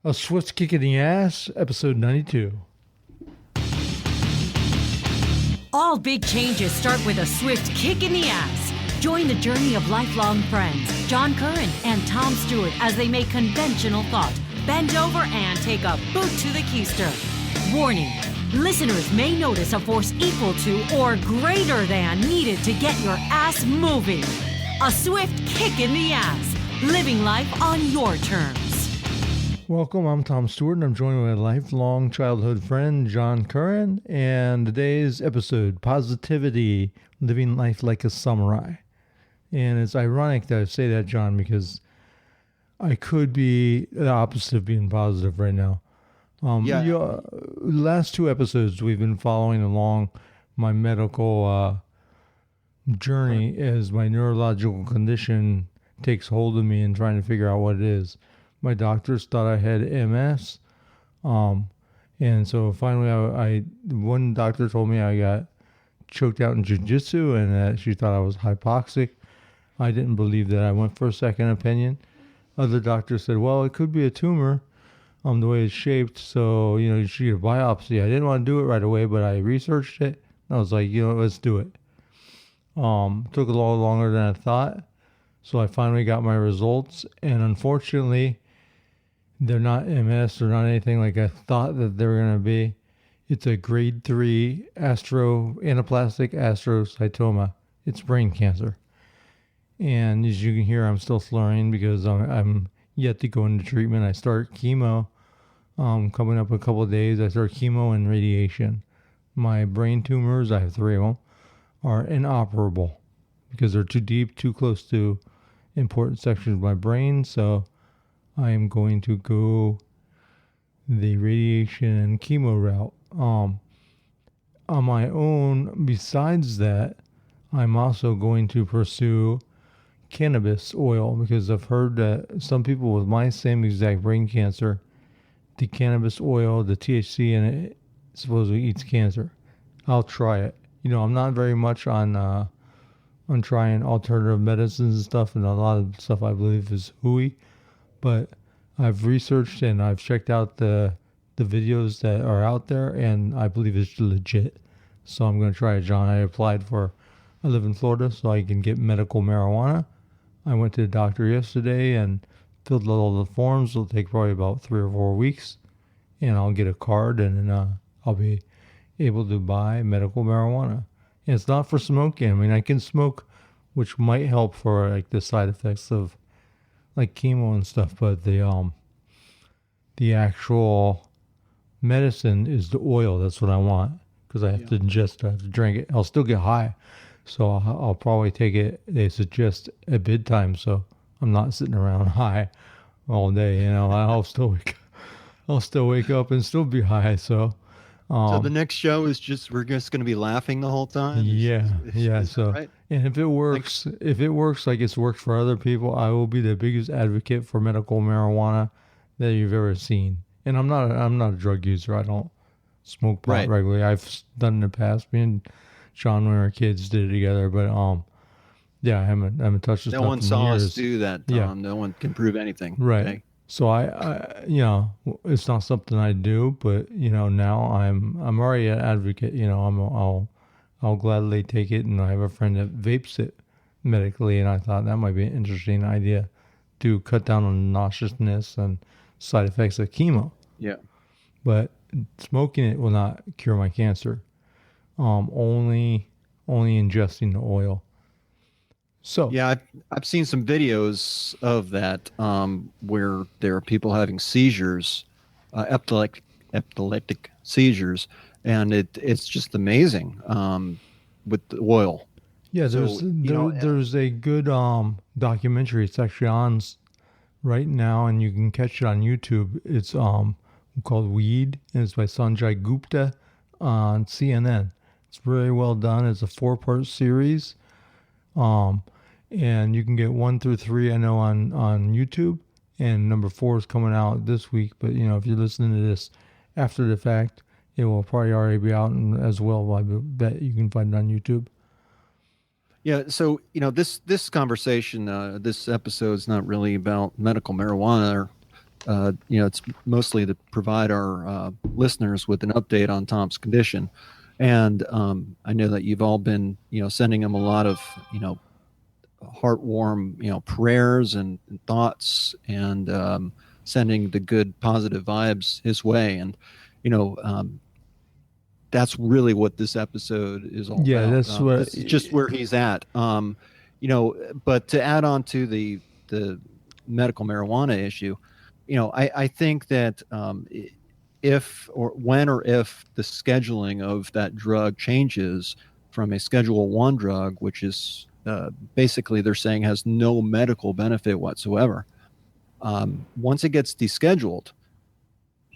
A Swift Kick in the Ass, episode 92. All big changes start with a swift kick in the ass. Join the journey of lifelong friends, John Curren and Tom Stewart, as they make conventional thought bend over and take a boot to the keister. Warning, listeners may notice a force equal to or greater than needed to get your ass moving. A swift kick in the ass, living life on your terms. Welcome, I'm Tom Stewart, and I'm joined by a lifelong childhood friend, John Curren, and today's episode, Positivity, Living Life Like a Samurai. And it's ironic that I say that, John, because I could be the opposite of being positive right now. Last two episodes, we've been following along my medical journey as my neurological condition takes hold of me and trying to figure out what it is. My doctors thought I had MS. And so finally, one doctor told me I got choked out in jiu-jitsu and that she thought I was hypoxic. I didn't believe that. I went for a second opinion. Other doctors said, well, it could be a tumor, the way it's shaped. So, you should get a biopsy. I didn't want to do it right away, but I researched it. I was like, let's do it. Took a lot longer than I thought. So I finally got my results. And unfortunately, they're not MS or not anything like I thought that they were going to be. It's a grade 3 anaplastic astrocytoma. It's brain cancer. And as you can hear, I'm still slurring because I'm yet to go into treatment. I start chemo coming up a couple of days. I start chemo and radiation. My brain tumors, I have 3 of them, are inoperable because they're too deep, too close to important sections of my brain. So I am going to go the radiation and chemo route. On my own, besides that, I'm also going to pursue cannabis oil because I've heard that some people with my same exact brain cancer, the cannabis oil, the THC in it, supposedly eats cancer. I'll try it. I'm not very much on trying alternative medicines and stuff, and a lot of stuff I believe is hooey. But I've researched and I've checked out the videos that are out there, and I believe it's legit. So I'm going to try it, John. I live in Florida, so I can get medical marijuana. I went to the doctor yesterday and filled out all the forms. It'll take probably about 3 or 4 weeks, and I'll get a card, and then I'll be able to buy medical marijuana. And it's not for smoking. I mean, I can smoke, which might help for like the side effects of like chemo and stuff, but the actual medicine is the oil. That's what I want because I have to ingest. I have to drink it. I'll still get high, so I'll probably take it. They suggest at bedtime, so I'm not sitting around high all day. I'll still wake up and still be high. So the next show is we're just going to be laughing the whole time. So right? And if it works, like it's worked for other people, I will be the biggest advocate for medical marijuana that you've ever seen. And I'm not a drug user. I don't smoke pot regularly. I've done in the past. Me and John, when we were kids, did it together. But I haven't touched this. No one saw years. us do that, Tom. Yeah. No one can prove anything. Right. Okay? So I it's not something I do, but now I'm already an advocate. I'll gladly take it, and I have a friend that vapes it medically, and I thought that might be an interesting idea to cut down on nauseousness and side effects of chemo. Yeah. But smoking it will not cure my cancer. Only ingesting the oil. So yeah, I've seen some videos of that where there are people having seizures, epileptic seizures, and it's just amazing with the oil. Yeah, there's a good documentary. It's actually on right now, and you can catch it on YouTube. It's called Weed, and it's by Sanjay Gupta on CNN. It's very well done. It's a 4-part series. And you can get 1 through 3, I know, on YouTube, and number 4 is coming out this week. But if you're listening to this after the fact, it will probably already be out as well. I bet you can find it on YouTube. Yeah, so this conversation, this episode is not really about medical marijuana it's mostly to provide our listeners with an update on Tom's condition. And I know that you've all been, sending him a lot of, heartwarm, prayers and thoughts, and sending the good, positive vibes his way. And, that's really what this episode is all Yeah, about. that's what. This is just where he's at. But to add on to the medical marijuana issue, I think that if the scheduling of that drug changes from a Schedule 1 drug, which is basically they're saying has no medical benefit whatsoever, once it gets descheduled,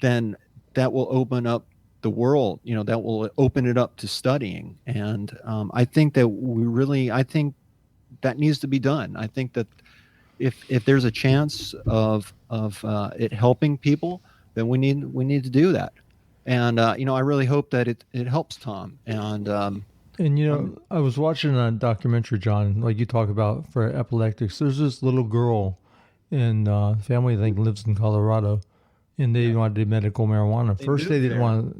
then that will open up the world, that will open it up to studying. And I think that I think that needs to be done. I think that if there's a chance of it helping people, then we need to do that. And I really hope that it helps Tom. And I was watching a documentary, John, like you talk about, for epileptics. There's this little girl in family, I think, lives in Colorado, and they wanted medical marijuana. First, they didn't want,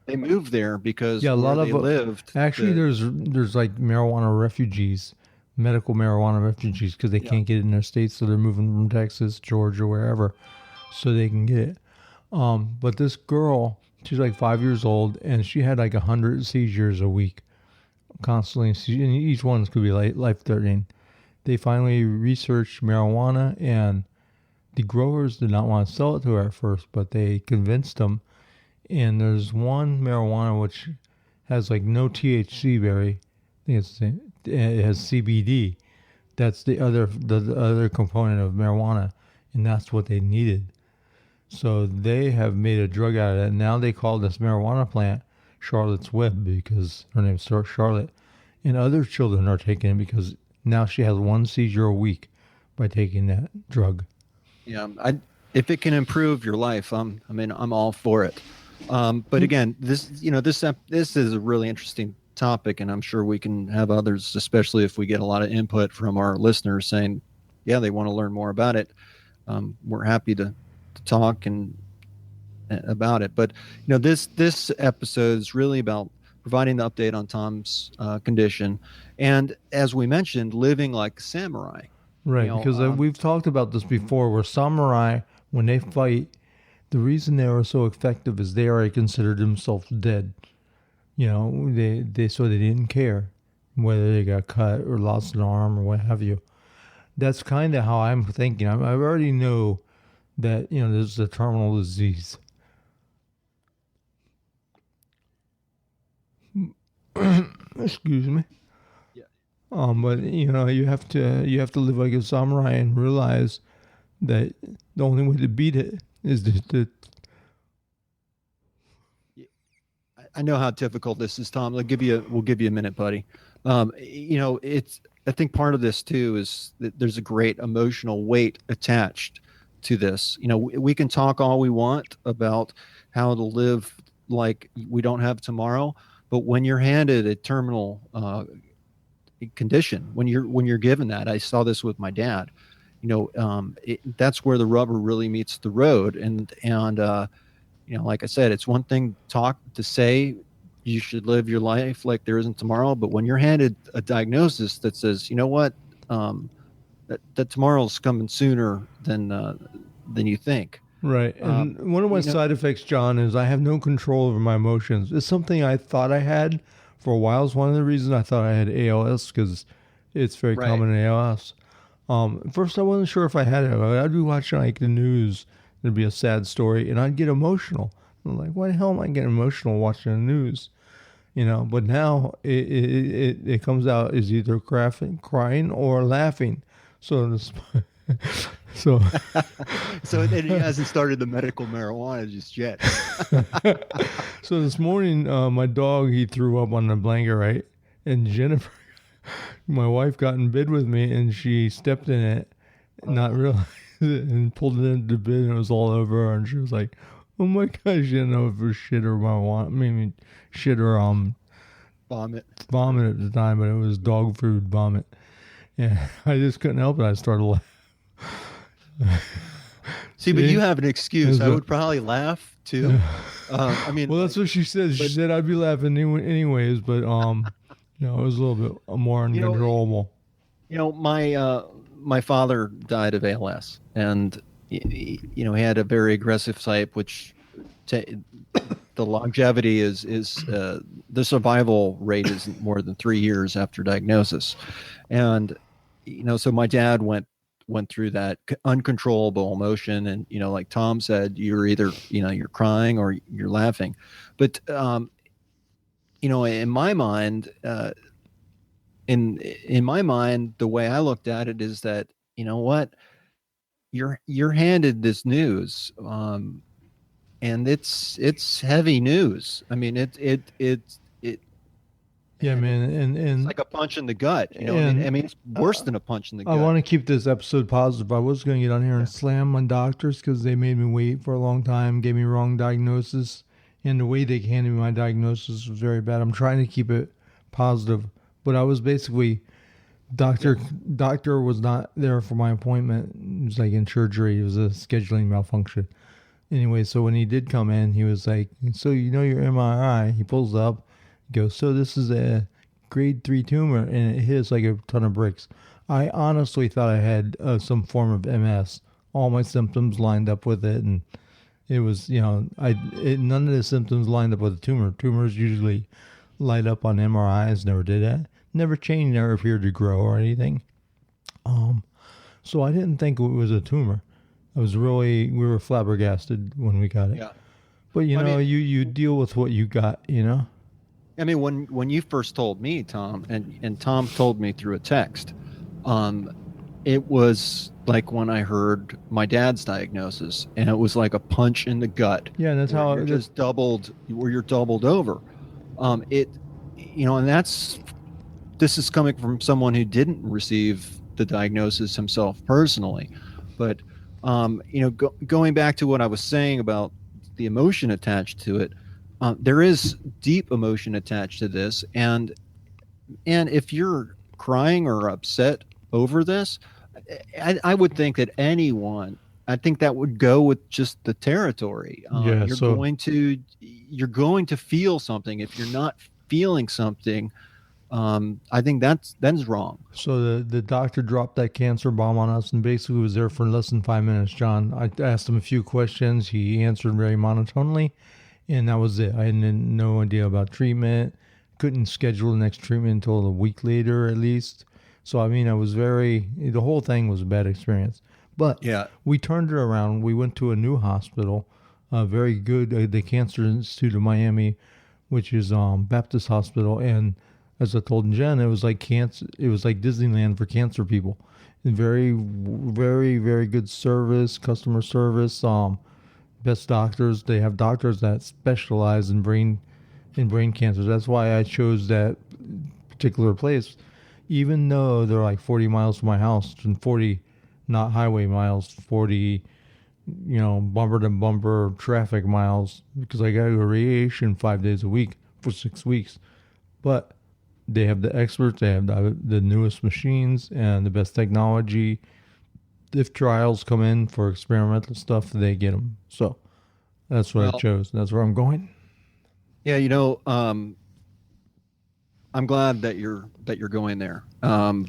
They moved there because a lot of lived. Actually, there's like marijuana refugees, medical marijuana refugees, because they can't get it in their states, so they're moving from Texas, Georgia, wherever, so they can get it. But this girl, she's like 5 years old, and she had like 100 seizures a week, constantly. And each one could be life-threatening. They finally researched marijuana, and the growers did not want to sell it to her at first, but they convinced them. And there's one marijuana which has like no THC berry. I think it has CBD. That's the other component of marijuana, and that's what they needed. So they have made a drug out of it. Now they call this marijuana plant Charlotte's Web because her name's Charlotte. And other children are taking it because now she has one seizure a week by taking that drug. Yeah, if it can improve your life, I'm all for it. But again, this is a really interesting topic, and I'm sure we can have others, especially if we get a lot of input from our listeners saying, yeah, they want to learn more about it. We're happy to talk and about it. But this episode is really about providing the update on Tom's condition, and as we mentioned, living like a samurai. Right, because we've talked about this before, where samurai, when they fight, the reason they are so effective is they already considered themselves dead. They didn't care whether they got cut or lost an arm or what have you. That's kind of how I'm thinking. I already know that this is a terminal disease. Excuse me. But you have to live like a samurai and realize that the only way to beat it is to. I know how difficult this is, Tom. We'll give you a minute, buddy. I think part of this too is that there's a great emotional weight attached to this. We can talk all we want about how to live like we don't have tomorrow, but when you're handed a terminal condition, when you're given that, I saw this with my dad. That's where the rubber really meets the road, and like I said, it's one thing to say you should live your life like there isn't tomorrow, but when you're handed a diagnosis that says, that tomorrow's coming sooner than you think. Right. And one of my side effects, John, is I have no control over my emotions. It's something I thought I had for a while. It's one of the reasons I thought I had ALS, because it's very common in ALS. First, I wasn't sure if I had it. I'd be watching like the news. There'd be a sad story, and I'd get emotional. I'm like, why the hell am I getting emotional watching the news? But now it comes out as either crying or laughing. So it hasn't started the medical marijuana just yet. So this morning, my dog, he threw up on the blanket, right? And Jennifer, my wife, got in bed with me, and she stepped in it, not realizing it, and pulled it into bed, and it was all over her. And she was like, "Oh my gosh!" She didn't know if it was shit or shit or vomit at the time, but it was dog food vomit. Yeah, I just couldn't help it. I started laughing. See, but See? you have an excuse. I would probably laugh too. I mean, Well, that's what she said. She said I'd be laughing anyways, but it was a little bit more you know, uncontrollable. my father died of ALS, and he had a very aggressive type, which the longevity is the survival rate is more than 3 years after diagnosis, and so my dad went through that uncontrollable emotion, and like Tom said, you're either you're crying or you're laughing, but in my mind, in my mind, the way I looked at it is that what, you're handed this news, and it's heavy news. I mean, it Yeah, man, and it's like a punch in the gut. I mean, it's worse than a punch in the I gut. want to keep this episode positive. I was going to get on here and slam on doctors because they made me wait for a long time, gave me wrong diagnosis, and the way they handed me my diagnosis was very bad. I'm trying to keep it positive, but I was basically doctor was not there for my appointment. It was like in surgery. It was a scheduling malfunction. Anyway, so when he did come in, he was like, "So your MRI?" He pulls up, goes, "So this is a grade 3 tumor," and it hits like a ton of bricks. I honestly thought I had some form of MS. All my symptoms lined up with it, and it was, none of the symptoms lined up with a tumor. Tumors usually light up on MRIs. Never did that. Never changed. Never appeared to grow or anything. So I didn't think it was a tumor. We were flabbergasted when we got it. Yeah. But you deal with what you got, I mean, when you first told me, Tom, and Tom told me through a text, it was like when I heard my dad's diagnosis, and it was like a punch in the gut. Yeah, that's how you're just doubled, where you're doubled over. And this is coming from someone who didn't receive the diagnosis himself personally, but going back to what I was saying about the emotion attached to it, there is deep emotion attached to this, and if you're crying or upset over this, I would think that I think that would go with just the territory. You're going to feel something. If you're not feeling something, I think that's wrong. So the doctor dropped that cancer bomb on us and basically was there for less than 5 minutes, John. I asked him a few questions. He answered very monotonely, and that was it. I had no idea about treatment. Couldn't schedule the next treatment until a week later at least. So, I mean, the whole thing was a bad experience. But we turned it around. We went to a new hospital, very good, the Cancer Institute of Miami, which is Baptist Hospital, and as I told Jen, it was like cancer. It was like Disneyland for cancer people. And very, very, very good service, customer service. Best doctors. They have doctors that specialize in brain cancers. That's why I chose that particular place, even though they're like 40 miles from my house, and 40, not highway miles, 40, bumper to bumper traffic miles, because I got to go to radiation 5 days a week for 6 weeks, but. They have the experts. They have the newest machines and the best technology. If trials come in for experimental stuff, they get them. So that's what I chose. That's where I'm going. Yeah, I'm glad that you're going there,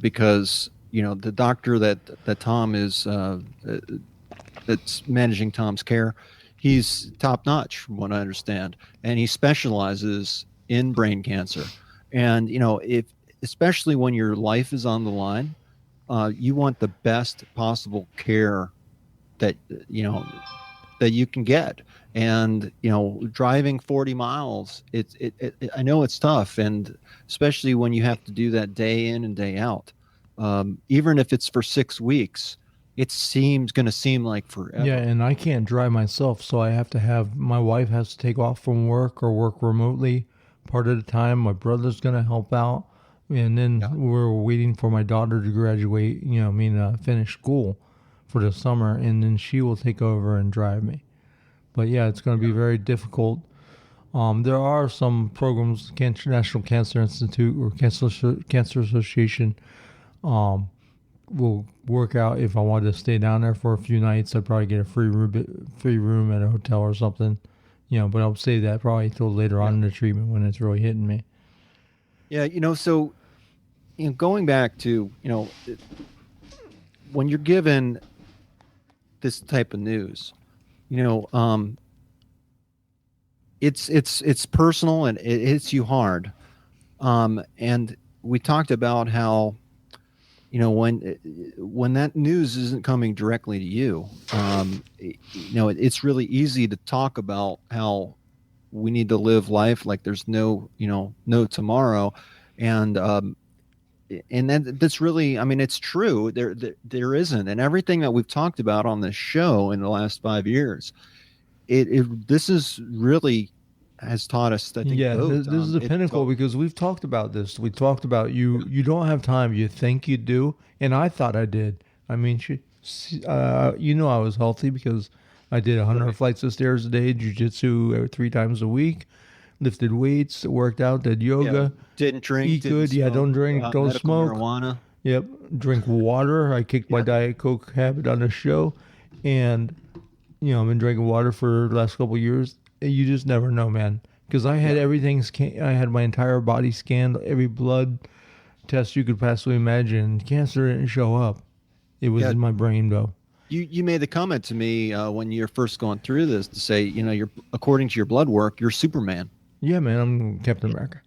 because the doctor that Tom is that's managing Tom's care, he's top notch from what I understand, and he specializes in brain cancer. And especially when your life is on the line, you want the best possible care that you can get. And driving 40 miles, I know it's tough, and especially when you have to do that day in and day out. Even if it's for 6 weeks, going to seem like forever. Yeah, and I can't drive myself, so I have to have my wife has to take off from work or work remotely. Part of the time, my brother's going to help out, and then we're waiting for my daughter to graduate, finish school for the summer, and then she will take over and drive me. But yeah, it's going to be very difficult. There are some programs, National Cancer Institute or Cancer Association, will work out if I wanted to stay down there for a few nights. I'd probably get a free room at a hotel or something, but I'll save that probably till later on in the treatment when it's really hitting me. Yeah, so going back to when you're given this type of news, it's personal and it hits you hard. And we talked about how, when that news isn't coming directly to you, it's really easy to talk about how we need to live life like there's no tomorrow. And that's really, it's true. There isn't. And everything that we've talked about on this show in the last 5 years, this is really has taught us that. This is the pinnacle because we've talked about this. We talked about you don't have time. You think you do. And I thought I did. I mean, I was healthy because I did 100 flights of stairs a day, jiu-jitsu 3 times a week, lifted weights, worked out, did yoga. Didn't drink. Eat good. Smoke, don't drink. Don't smoke. Marijuana. Yep. Drink water. I kicked my Diet Coke habit on the show. And, I've been drinking water for the last couple of years. You just never know, man. Because I had everything. I had my entire body scanned, every blood test you could possibly imagine. Cancer didn't show up. It was in my brain, though. You made the comment to me when you're first going through this to say, you're according to your blood work, you're Superman. Yeah, man, I'm Captain America.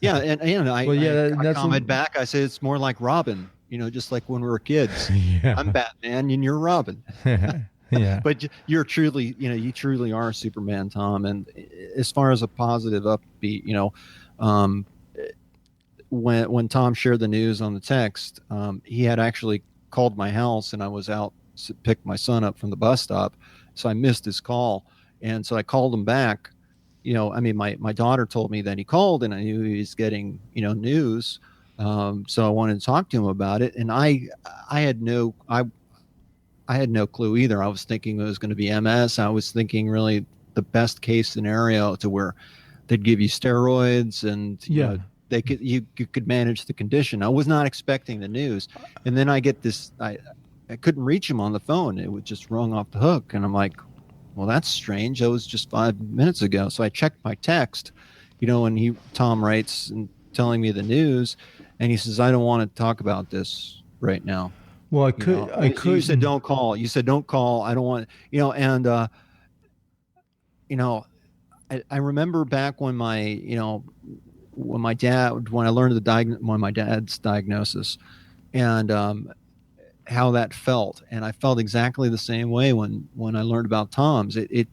Yeah, and I comment back. I say it's more like Robin. Just like when we were kids. Yeah. I'm Batman and you're Robin. Yeah. But you're truly, you truly are Superman, Tom. And as far as a positive upbeat, when Tom shared the news on the text, he had actually called my house and I was out to pick my son up from the bus stop. So I missed his call. And so I called him back. My daughter told me that he called and I knew he was getting, news. So I wanted to talk to him about it. And I had no clue either. I was thinking it was going to be MS. I was thinking really the best case scenario to where they'd give you steroids and you could manage the condition. I was not expecting the news. And then I get this, I couldn't reach him on the phone. It was just rung off the hook. And I'm like, well, that's strange. That was just 5 minutes ago. So I checked my text, and Tom writes and telling me the news and he says, I don't want to talk about this right now. Well, I could. You said don't call. You said don't call. I don't want. And I remember back when my my dad's diagnosis, and how that felt, and I felt exactly the same way when I learned about Tom's. It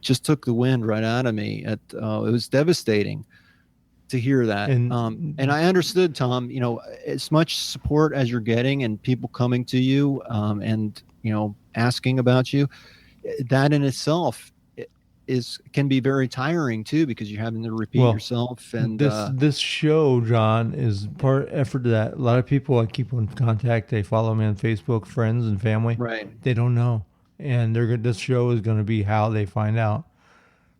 just took the wind right out of me. It was devastating to hear that. And I understood, Tom, as much support as you're getting and people coming to you, and, asking about you, that in itself can be very tiring too, because you're having to repeat yourself. And this show, John, is part effort to that. A lot of people I keep in contact. They follow me on Facebook, friends and family. Right. They don't know. And this show is going to be how they find out.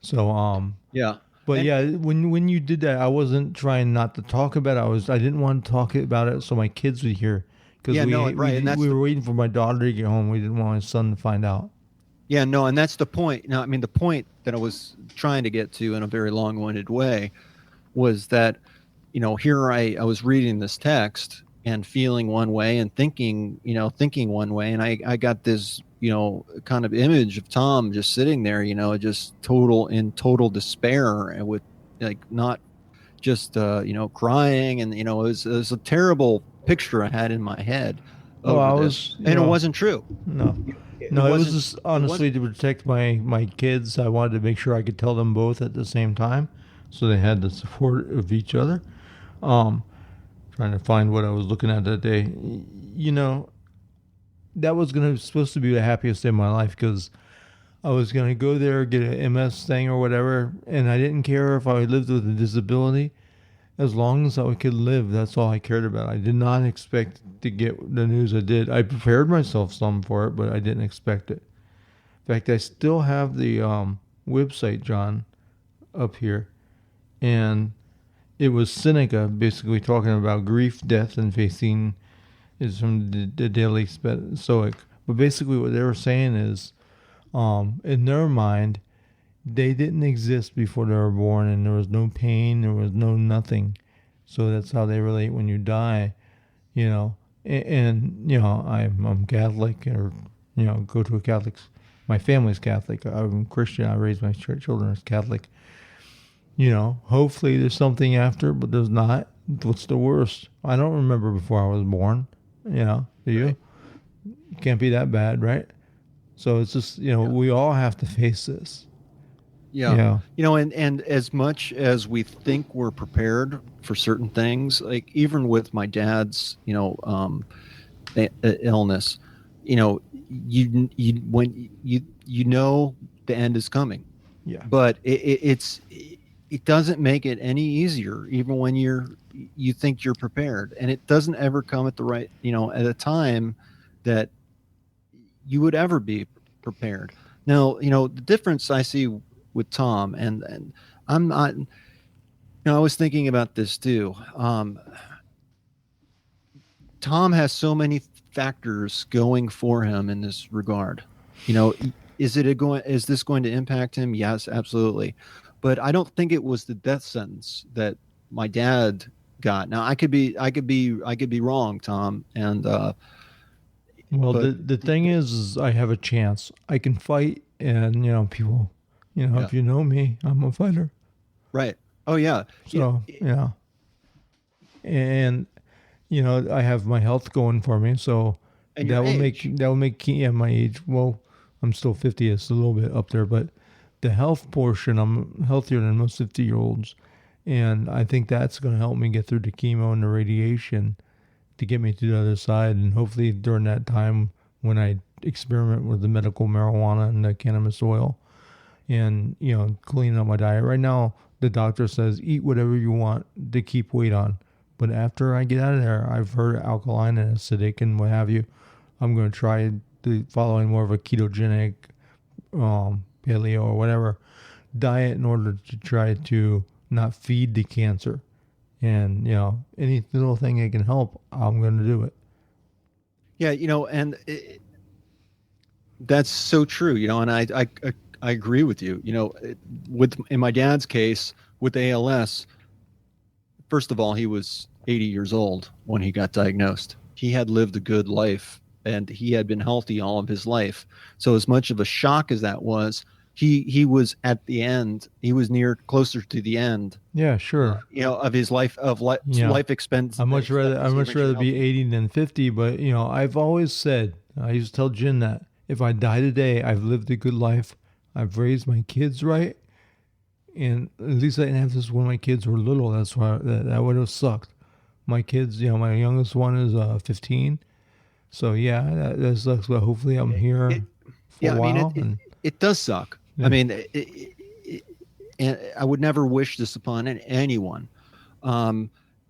So, yeah. But when you did that, I wasn't trying not to talk about it. I didn't want to talk about it so my kids would hear. Because we were waiting for my daughter to get home. We didn't want my son to find out. Yeah, no, and that's the point. Now, the point that I was trying to get to in a very long-winded way was that, here I was reading this text and feeling one way and thinking one way, and I got this, kind of image of Tom just sitting there, just in total despair, and with not just crying, and it was a terrible picture I had in my head. It wasn't true. No. It was just honestly to protect my kids. I wanted to make sure I could tell them both at the same time, so they had the support of each other. Trying to find what I was looking at that day. That was supposed to be the happiest day of my life, because I was going to go there, get an MS thing or whatever, and I didn't care if I lived with a disability. As long as I could live, that's all I cared about. I did not expect to get the news I did. I prepared myself some for it, but I didn't expect it. In fact, I still have the website, John, up here. And it was Seneca basically talking about grief, death, and facing is from the Daily Stoic. But basically, what they were saying is, in their mind, they didn't exist before they were born, and there was no pain, there was no nothing. So that's how they relate when you die, you know. And you know, I'm Catholic, or you know, go to a Catholic. My family's Catholic. I'm Christian. I raised my children as Catholic. You know, hopefully there's something after, but there's not. What's the worst? I don't remember before I was born. You know, do you? Right. Can't be that bad, right? So it's just, you know, we all have to face this. Yeah. Yeah. You know, and as much as we think we're prepared for certain things, like even with my dad's, you know, illness, you know, you know the end is coming, Yeah. but it doesn't make it any easier, even when you think you're prepared, and it doesn't ever come at the right, you know, at a time that you would ever be prepared. Now, you know, the difference I see with Tom, and I'm not, you know, I was thinking about this too. Tom has so many factors going for him in this regard. You know, is this going to impact him? Yes, absolutely. But I don't think it was the death sentence that my dad got. Now I could be wrong, Tom, and Well, but the thing is I have a chance. I can fight, and you know, people, you know, Yeah. if you know me, I'm a fighter. right. Oh yeah. So yeah, and you know, I have my health going for me. So And your age. that will make my age. Well, I'm still 50. It's a little bit up there, but the health portion, I'm healthier than most 50-year-olds, and I think that's going to help me get through the chemo and the radiation to get me to the other side. And hopefully during that time when I experiment with the medical marijuana and the cannabis oil, and you know, cleaning up my diet. Right now, the doctor says eat whatever you want to keep weight on. But after I get out of there, I've heard alkaline and acidic and what have you. I'm going to try following more of a ketogenic, paleo or whatever diet in order to try to not feed the cancer. And you know, any little thing that can help, I'm going to do it. Yeah, you know, and that's so true. You know, and I agree with you. You know, in my dad's case with ALS, first of all, he was 80 years old when he got diagnosed. He had lived a good life, and he had been healthy all of his life. So as much of a shock as that was, he was at the end. He was closer to the end. Yeah, sure. You know, of his life Yeah. life expense. I'd much rather be 80 than 50. But you know, I've always said, I used to tell Jen that if I die today, I've lived a good life. I've raised my kids right, and at least I didn't have this when my kids were little. That's why that would have sucked. My kids, you know, my youngest one is 15. So yeah, that sucks. But hopefully, I'm here for a while. It does suck. Yeah. I mean, and I would never wish this upon anyone.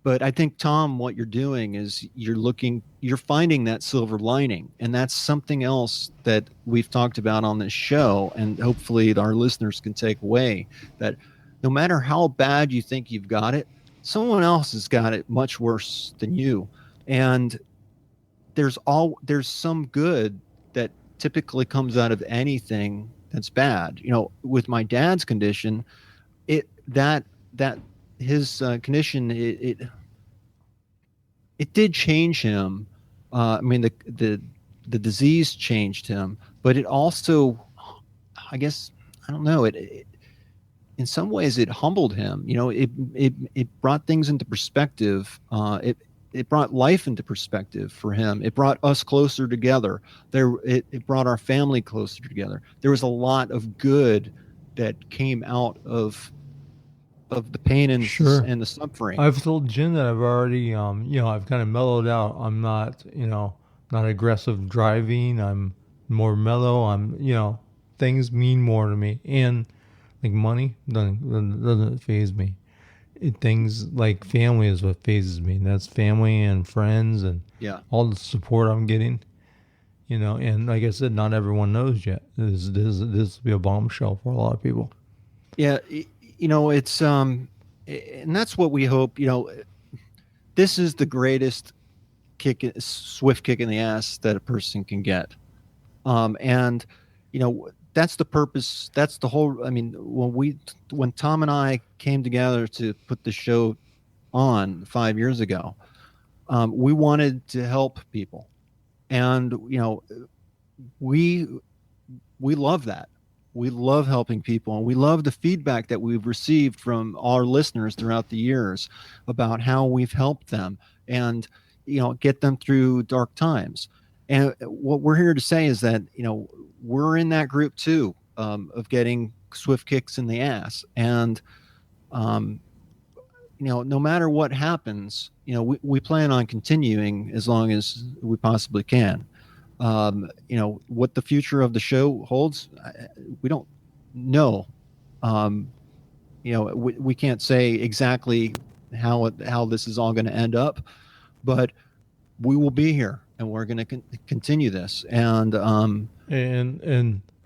But I think, Tom, what you're doing is you're finding that silver lining. And that's something else that we've talked about on this show. And hopefully our listeners can take away that no matter how bad you think you've got it, someone else has got it much worse than you. And there's some good that typically comes out of anything that's bad. You know, with my dad's condition, his condition, it did change him. I mean, the disease changed him, but it also, I guess, I don't know, it in some ways it humbled him. You know, it brought things into perspective. It brought life into perspective for him. It brought us closer together. It brought our family closer together. There was a lot of good that came out of the pain and Sure. and the suffering. I've told Jen that I've already, you know, I've kind of mellowed out. I'm not, you know, not aggressive driving. I'm more mellow. You know, things mean more to me. And like money doesn't faze me. Things like family is what phases me. And that's family and friends and all the support I'm getting. You know, and like I said, not everyone knows yet. This will be a bombshell for a lot of people. Yeah, you know, it's and that's what we hope. You know, this is the greatest swift kick in the ass that a person can get. And that's the purpose. That's the whole. I mean, when Tom and I came together to put the show on 5 years ago, we wanted to help people, and we love that. We love helping people, and we love the feedback that we've received from our listeners throughout the years about how we've helped them and get them through dark times. And what we're here to say is that we're in that group too, of getting swift kicks in the ass. And no matter what happens, we plan on continuing as long as we possibly can. What the future of the show holds, we don't know. We can't say exactly how this is all going to end up, but we will be here and we're going to continue this. And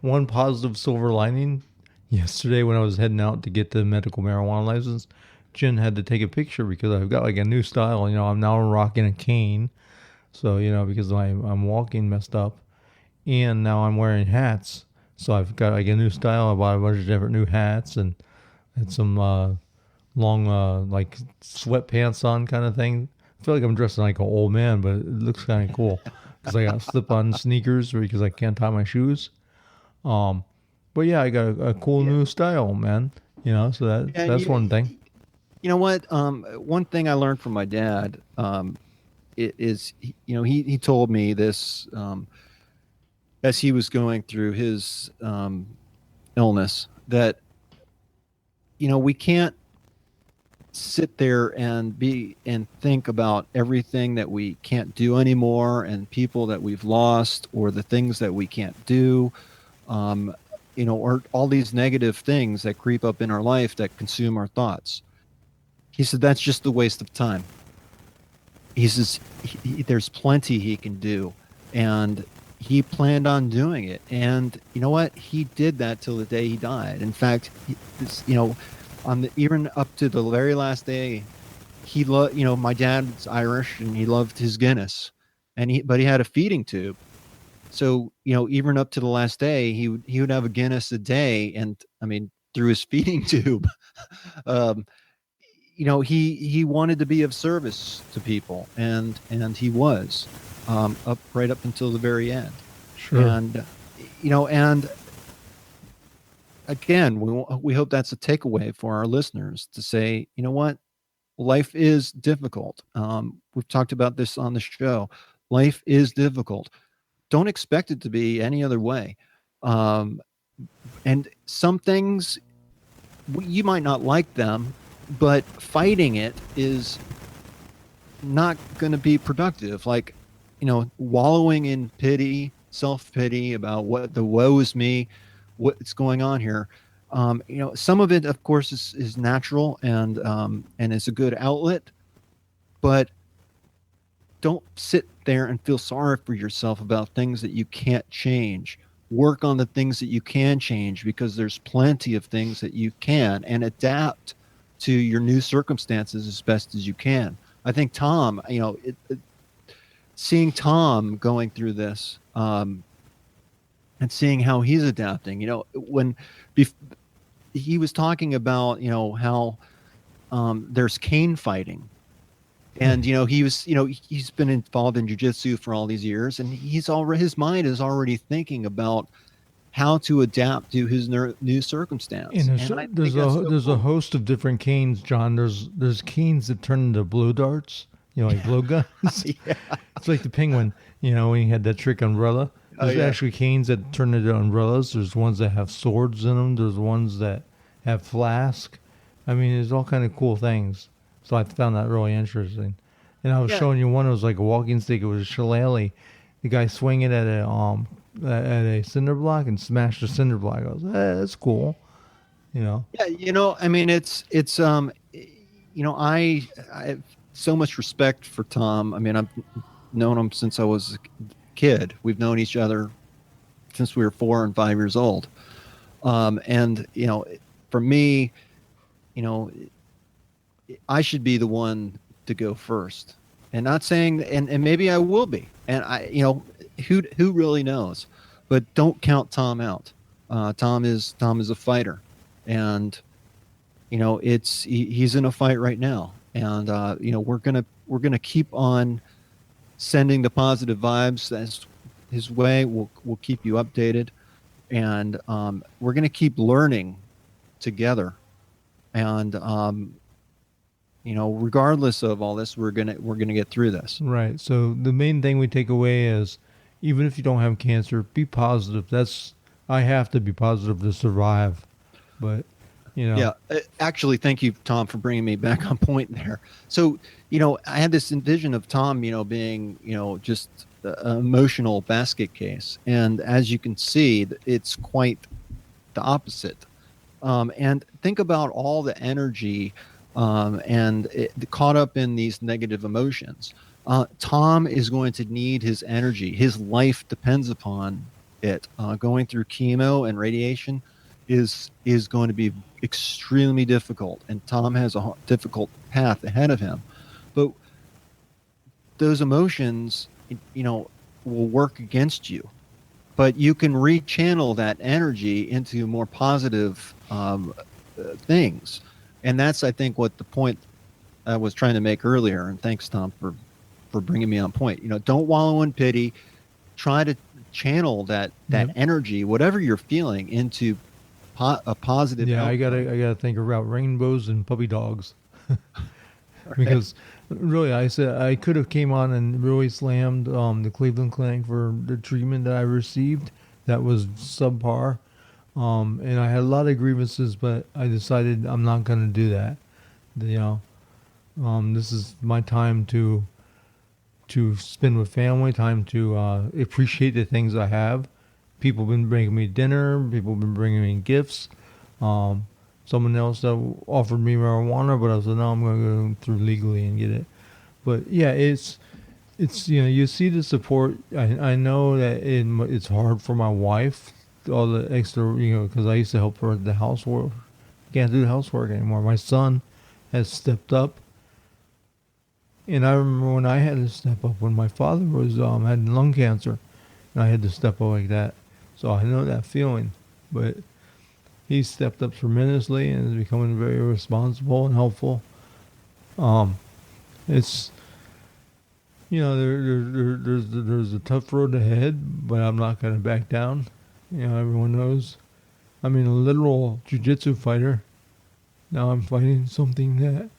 one positive silver lining, yesterday when I was heading out to get the medical marijuana license, Jen had to take a picture because I've got like a new style. I'm now rocking a cane. So, because I'm walking messed up, and now I'm wearing hats. So I've got like a new style. I bought a bunch of different new hats and had some long like sweatpants on kind of thing. I feel like I'm dressing like an old man, but it looks kind of cool because I got slip-on sneakers because I can't tie my shoes. But yeah, I got a cool new style, man. So that's one thing. You know what? One thing I learned from my dad. He told me this as he was going through his illness, that we can't sit there and think about everything that we can't do anymore and people that we've lost or the things that we can't do, or all these negative things that creep up in our life that consume our thoughts. He said that's just a waste of time. He says there's plenty he can do, and he planned on doing it. And you know what? He did that till the day he died. In fact, even up to the very last day, he loved. My dad's Irish, and he loved his Guinness, but he had a feeding tube. So even up to the last day, he would have a Guinness a day, and I mean through his feeding tube. He wanted to be of service to people, and he was right up until the very end. Sure. And and again, we hope that's a takeaway for our listeners to say, what, life is difficult. We've talked about this on the show. Life is difficult. Don't expect it to be any other way. And some things you might not like them, but fighting it is not going to be productive. Like, wallowing in pity, self-pity about what the woe is me, what's going on here. Some of it, of course, is natural and is a good outlet, but don't sit there and feel sorry for yourself about things that you can't change. Work on the things that you can change, because there's plenty of things that you can, and adapt to your new circumstances as best as you can. I think Tom, seeing Tom going through this, and seeing how he's adapting, when he was talking about, how there's cane fighting, and he's been involved in jiu-jitsu for all these years, and his mind is already thinking about how to adapt to his new circumstance. And there's a host of different canes, John. There's canes that turn into blow darts, like blow guns. Yeah. It's like the penguin, when he had that trick umbrella. There's actually canes that turn into umbrellas. There's ones that have swords in them. There's ones that have flask. I mean, there's all kind of cool things. So I found that really interesting. And I was showing you one. It was like a walking stick. It was a shillelagh. The guy swinging at a cinder block and smashed a cinder block. I was, that's cool. Yeah, I mean, it's I have so much respect for Tom. I mean, I've known him since I was a kid. We've known each other since we were 4 and 5 years old. And for me, I should be the one to go first. and not saying, and maybe I will be, and who really knows, but don't count Tom out. Tom is a fighter, and he's in a fight right now, and we're gonna keep on sending the positive vibes that's his way. We'll keep you updated, and we're gonna keep learning together, and regardless of all this, we're gonna get through this. Right. So the main thing we take away is, even if you don't have cancer, be positive. I have to be positive to survive. But Yeah, actually, thank you, Tom, for bringing me back on point there. So, I had this vision of Tom, being, just an emotional basket case. And as you can see, it's quite the opposite. And think about all the energy caught up in these negative emotions. Tom is going to need his energy. His life depends upon it. Going through chemo and radiation is going to be extremely difficult, and Tom has a difficult path ahead of him. But those emotions, will work against you. But you can rechannel that energy into more positive things, and that's, I think, what the point I was trying to make earlier. And thanks, Tom, for bringing me on point. Don't wallow in pity. Try to channel that energy, whatever you're feeling, into a positive. Yeah, outcome. I gotta think about rainbows and puppy dogs. Because really, I said I could have came on and really slammed the Cleveland Clinic for the treatment that I received. That was subpar, and I had a lot of grievances, but I decided I'm not gonna do that. This is my time to spend with family, time to appreciate the things I have. People have been bringing me dinner. People have been bringing me gifts. Someone else that offered me marijuana, but I said, no, I'm going to go through legally and get it. But yeah, it's you see the support. I know that it's hard for my wife, all the extra, because I used to help her with the housework. Can't do the housework anymore. My son has stepped up. And I remember when I had to step up when my father was had lung cancer, and I had to step up like that. So I know that feeling, but he's stepped up tremendously and is becoming very responsible and helpful. It's there's a tough road ahead, but I'm not going to back down. Everyone knows I'm a literal jiu-jitsu fighter. Now I'm fighting something that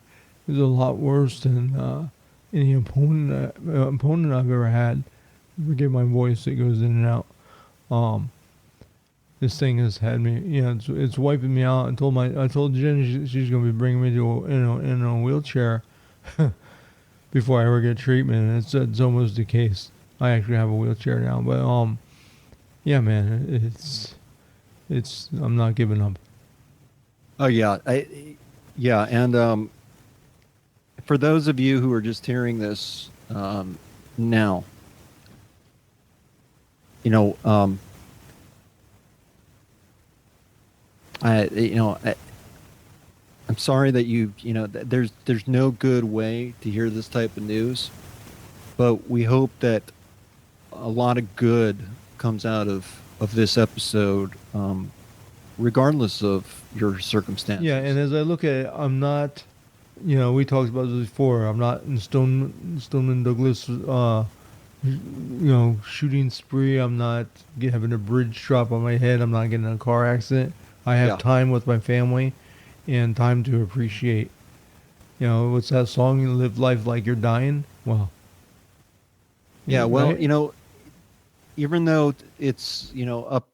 is a lot worse than any opponent I've ever had. Forgive my voice; it goes in and out. This thing has had me, it's wiping me out. I told Jen she's going to be bringing me to in a wheelchair before I ever get treatment, and it's almost the case. I actually have a wheelchair now, but yeah, man, it's I'm not giving up. Oh yeah, and for those of you who are just hearing this now, I'm sorry that there's no good way to hear this type of news, but we hope that a lot of good comes out of this episode, regardless of your circumstances. Yeah, and as I look at it, I'm not, we talked about this before. I'm not in Stoneman Douglas, shooting spree. I'm not having a bridge drop on my head. I'm not getting in a car accident. I have time with my family and time to appreciate. What's that song? You live life like you're dying. Well. Yeah. Well, right? even though it's up,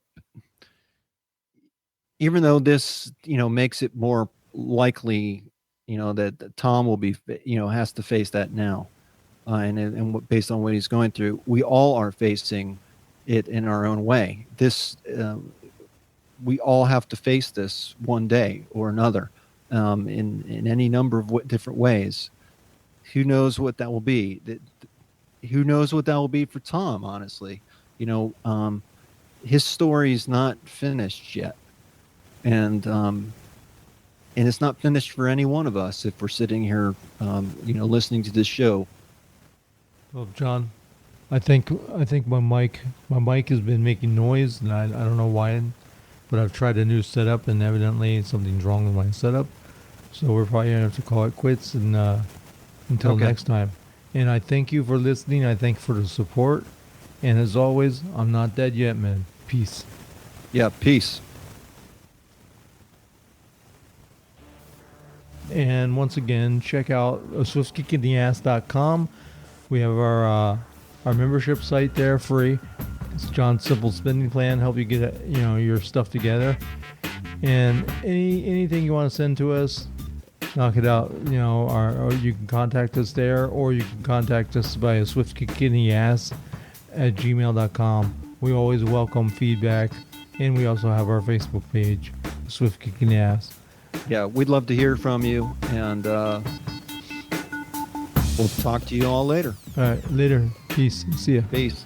even though this makes it more likely, that Tom will be has to face that now, and based on what he's going through, we all are facing it in our own way. We all have to face this one day or another, in any number of different ways. Who knows what that will be? Who knows what that will be for Tom? Honestly, his story is not finished yet, and it's not finished for any one of us if we're sitting here, listening to this show. Well, John, I think my mic has been making noise, and I don't know why, but I've tried a new setup, and evidently something's wrong with my setup. So we're probably gonna have to call it quits, and until Okay. next time. And I thank you for listening. I thank you for the support. And as always, I'm not dead yet, man. Peace. Yeah, peace. And once again, check out swiftkickintheass.com. We have our membership site there, free. It's John's Simple Spending Plan. Help you get your stuff together. And anything you want to send to us, knock it out. Or you can contact us there, or you can contact us by a swiftkickinttheass@gmail.com. We always welcome feedback, and we also have our Facebook page, Swift Kick in the Ass. Yeah, we'd love to hear from you, and we'll talk to you all later. All right, later. Peace. See ya. Peace.